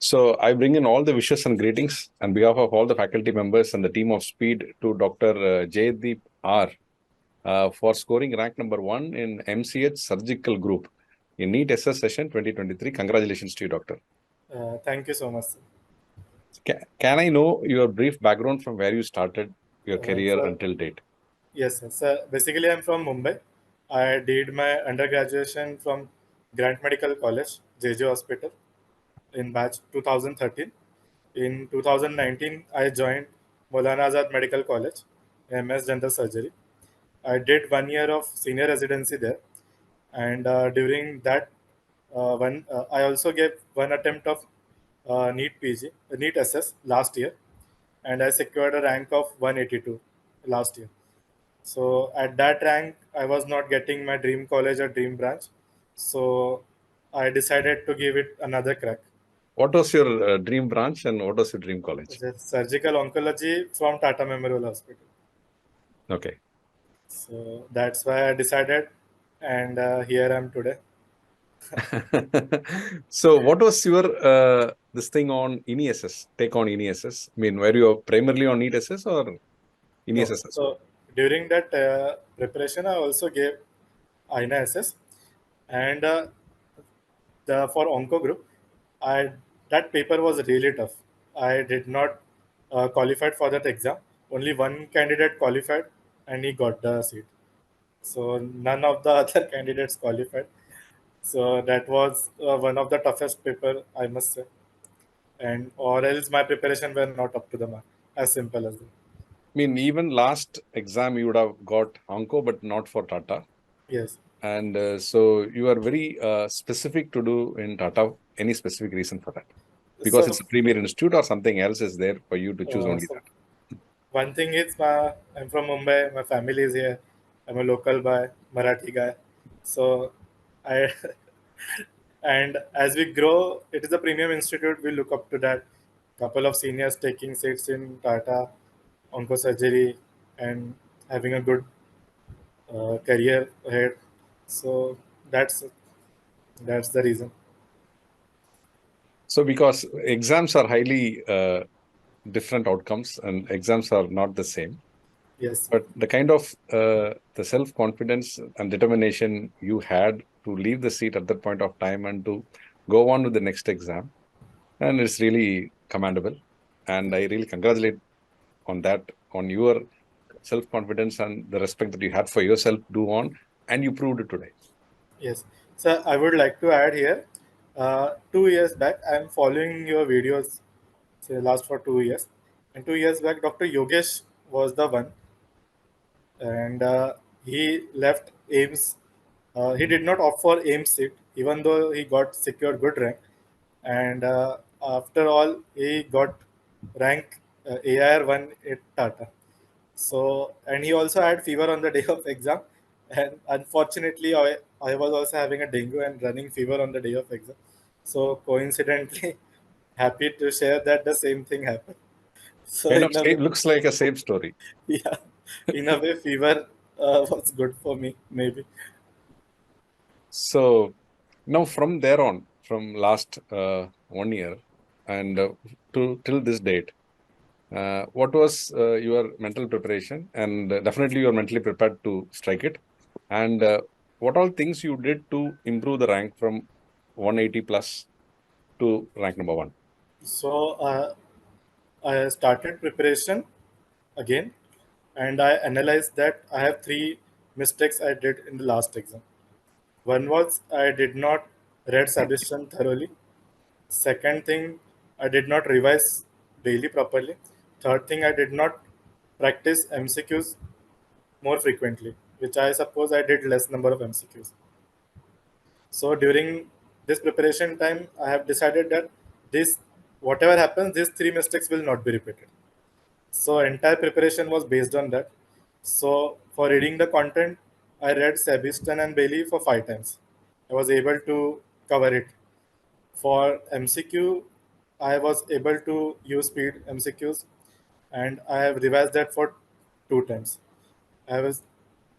So I bring in all the wishes and greetings on behalf of all the faculty members and the team of Speed to Dr. Jaydeep Aher for scoring rank number 1 in MCH surgical group in NEET SS session 2023. Congratulations to you, Doctor. Thank you so much. Can I know your brief background from where you started your career until date? Yes, sir. So basically, I'm from Mumbai. I did my undergraduation from Grant Medical College, JJ Hospital, in batch 2013. In 2019, I joined Maulana Azad Medical College, MS General Surgery. I did 1 year of senior residency there, and during that I also gave one attempt of NEET PG, NEET SS last year, and I secured a rank of 182 last year. So at that rank, I was not getting my dream college or dream branch, so I decided to give it another crack. What was your dream branch and what was your dream college? Surgical oncology from Tata Memorial Hospital. Okay. So that's why I decided, and here I am today. So what was your this thing on iniss? Take on iniss? I mean, were you primarily on NEET SS or iniss? No. So during that preparation, I also gave iniss, and for onco group, I that paper was really tough. I did not qualified for that exam. Only one candidate qualified, and he got the seat. So none of the other candidates qualified. So that was one of the toughest paper, I must say. And or else my preparation were not up to the mark. As simple as that. I mean, even last exam you would have got onco, but not for Tata. Yes. And so you are very specific to do in Tata. Any specific reason for that? Because it's a premier institute or something else is there for you to choose only that? One thing is, I'm from Mumbai. My family is here. I'm a local guy, Marathi guy. So I and as we grow, it is a premium institute. We look up to that. Couple of seniors taking seats in Tata, oncosurgery, and having a good career ahead. So that's the reason. So because exams are highly different outcomes and exams are not the same. Yes. But the kind of the self-confidence and determination you had to leave the seat at that point of time and to go on with the next exam, and it's really commendable. And I really congratulate on that, on your self-confidence and the respect that you had for yourself, do on, and you proved it today. Yes. So I would like to add here, 2 years back, I'm following your videos, say last for 2 years. And 2 years back, Dr. Yogesh was the one, and he left AIMS. He did not opt for AIMS seat, even though he got secured good rank. And after all, he got rank AIR1 at Tata. So, and he also had fever on the day of exam. And unfortunately, I was also having a dengue and running fever on the day of exam. So, coincidentally, happy to share that the same thing happened. So, Kind of looks like a same story. Yeah, in a way, fever was good for me, maybe. So now from there on, from last 1 year and till this date, what was your mental preparation? And definitely you are mentally prepared to strike it. And what all things you did to improve the rank from 180 plus to rank number 1? So, I started preparation again, and I analyzed that I have three mistakes I did in the last exam. One was I did not read suggestion thoroughly. Second thing, I did not revise daily properly. Third thing, I did not practice MCQs more frequently, which I suppose I did less number of MCQs. So during this preparation time, I have decided that this whatever happens, these three mistakes will not be repeated. So entire preparation was based on that. So for reading the content, I read Sebastian and Bailey for 5 times. I was able to cover it. For MCQ, I was able to use speed MCQs, and I have revised that for 2 times. I have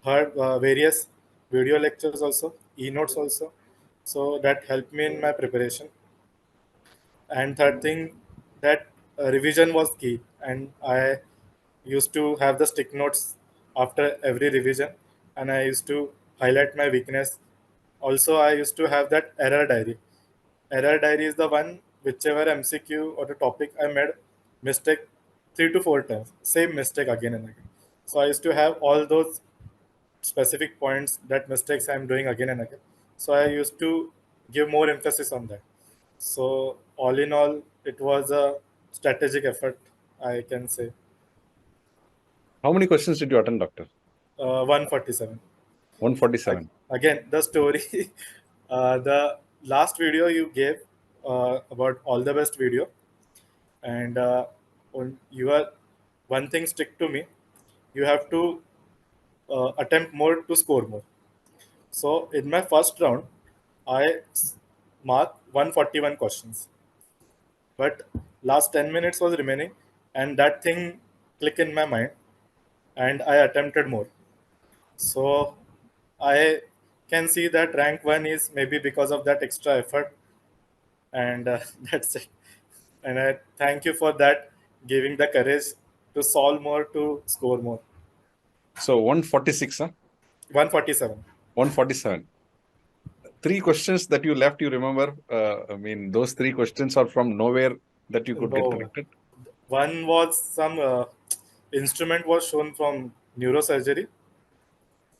heard various video lectures also, e-notes also, so that helped me in my preparation. And third thing, that revision was key, and I used to have the stick notes after every revision, and I used to highlight my weakness. Also, I used to have that error diary. Error diary is the one whichever MCQ or the topic I made mistake 3 to 4 times, same mistake again and again. So I used to have all those specific points that mistakes I'm doing again and again. So I used to give more emphasis on that. So all in all, it was a strategic effort, I can say. How many questions did you attend, Doctor? 147. 147. Again, the story, the last video you gave about all the best video, and on your one thing stick to me. You have to attempt more to score more. So in my first round, I marked 141 questions, but last 10 minutes was remaining, and that thing clicked in my mind, and I attempted more. So I can see that rank one is maybe because of that extra effort, and that's it. And I thank you for that, giving the courage to solve more, to score more. So 146, huh? 147. 147. Three questions that you left, you remember? I mean, those three questions are from nowhere that you could get No, corrected. one was some instrument was shown from neurosurgery.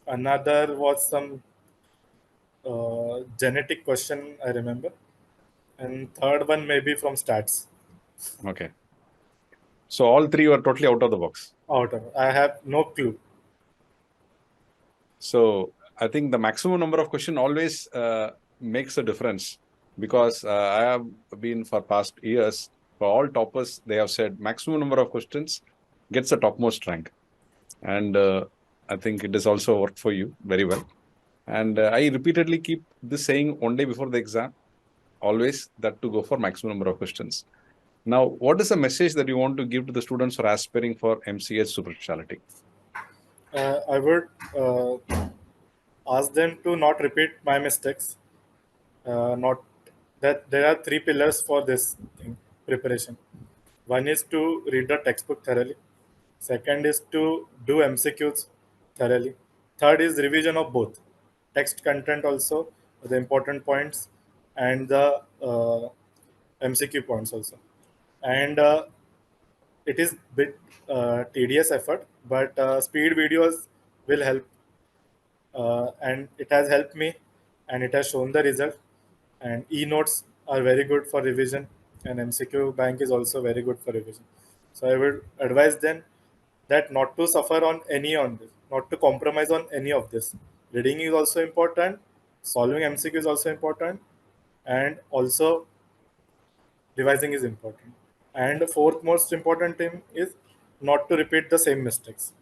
Another was some genetic question, I remember, and third one maybe from stats. Okay. So all three were totally out of the box. Out of I have no clue. So I think the maximum number of question always makes a difference, because I have been for past years, for all toppers, they have said maximum number of questions gets the topmost rank. And I think it has also worked for you very well. And I repeatedly keep this saying one day before the exam, always that to go for maximum number of questions. Now, what is the message that you want to give to the students who are aspiring for MCH Super Speciality? I would ask them to not repeat my mistakes. Not that there are three pillars for this thing, preparation. One is to read the textbook thoroughly. Second is to do MCQs thoroughly. Third is revision of both text content, also the important points, and the MCQ points also. And it is bit tedious effort, but speed videos will help, and it has helped me, and it has shown the result. And e-notes are very good for revision, and MCQ bank is also very good for revision. So I would advise them that not to suffer on this, not to compromise on any of this. Reading is also important, solving MCQ is also important, and also revising is important. And the fourth most important thing is not to repeat the same mistakes.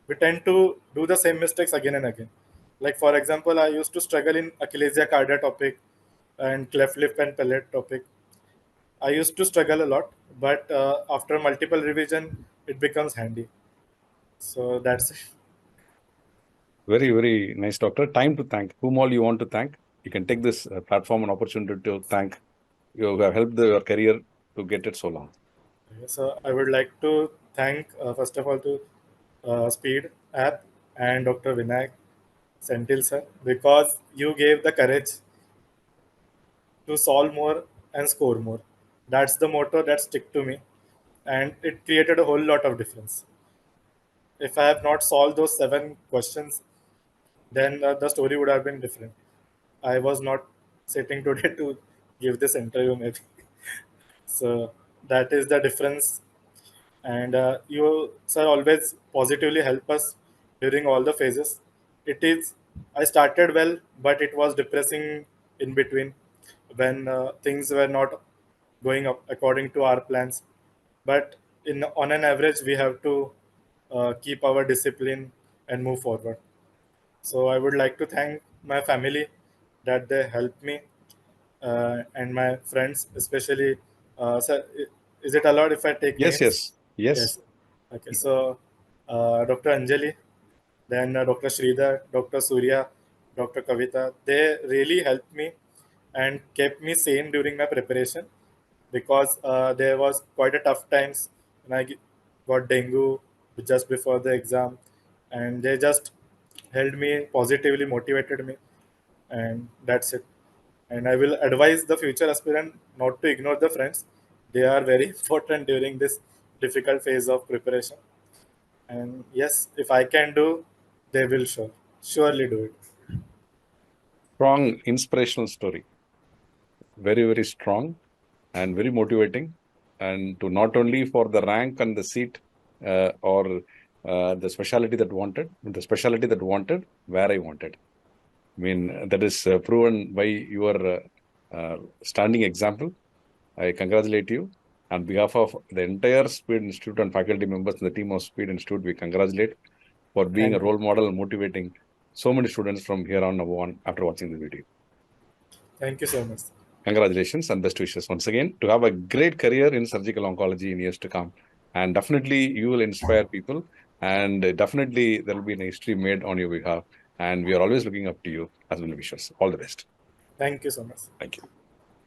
We tend to do the same mistakes again and again. Like for example, I used to struggle in achillesia cardia topic and cleft lip and palate topic. I used to struggle a lot, but after multiple revision, it becomes handy. So that's it. Very, very nice, Doctor. Time to thank whom all you want to thank. You can take this platform and opportunity to thank. You have helped your career to get it so long. So I would like to thank first of all to Speed app and Dr. Vinayak Sentil sir, because you gave the courage to solve more and score more. That's the motto that stick to me, and it created a whole lot of difference. If I have not solved those 7 questions, then the story would have been different. I was not sitting today to give this interview, maybe. So that is the difference. And you, sir, always positively help us during all the phases. It is, I started well, but it was depressing in between when things were not going up according to our plans. But in on an average, we have to keep our discipline and move forward. So I would like to thank my family that they helped me, and my friends, especially. Sir, is it allowed if I take Yes, names? yes, yes. Yes. Okay. So Dr. Anjali, then Dr. Sridhar, Dr. Surya, Dr. Kavita, they really helped me and kept me sane during my preparation. because there was quite a tough times when got dengue just before the exam, and they just held me positively, motivated me, and that's it. And I will advise the future aspirant not to ignore the friends. They are very important during this difficult phase of preparation. And yes, if I can do, they will surely do it. Strong inspirational story. Very, very strong and very motivating. And to not only for the rank and the seat or the specialty that wanted, where I wanted. I mean, that is proven by your standing example. I congratulate you. On behalf of the entire Speed Institute and faculty members and the team of Speed Institute, we congratulate for being a Thank you. role model and motivating so many students from here on after watching the video. Thank you so much. Congratulations and best wishes once again to have a great career in surgical oncology in years to come. And definitely you will inspire people, and definitely there will be an history made on your behalf. And we are always looking up to you as well wishes. All the best. Thank you so much. Thank you.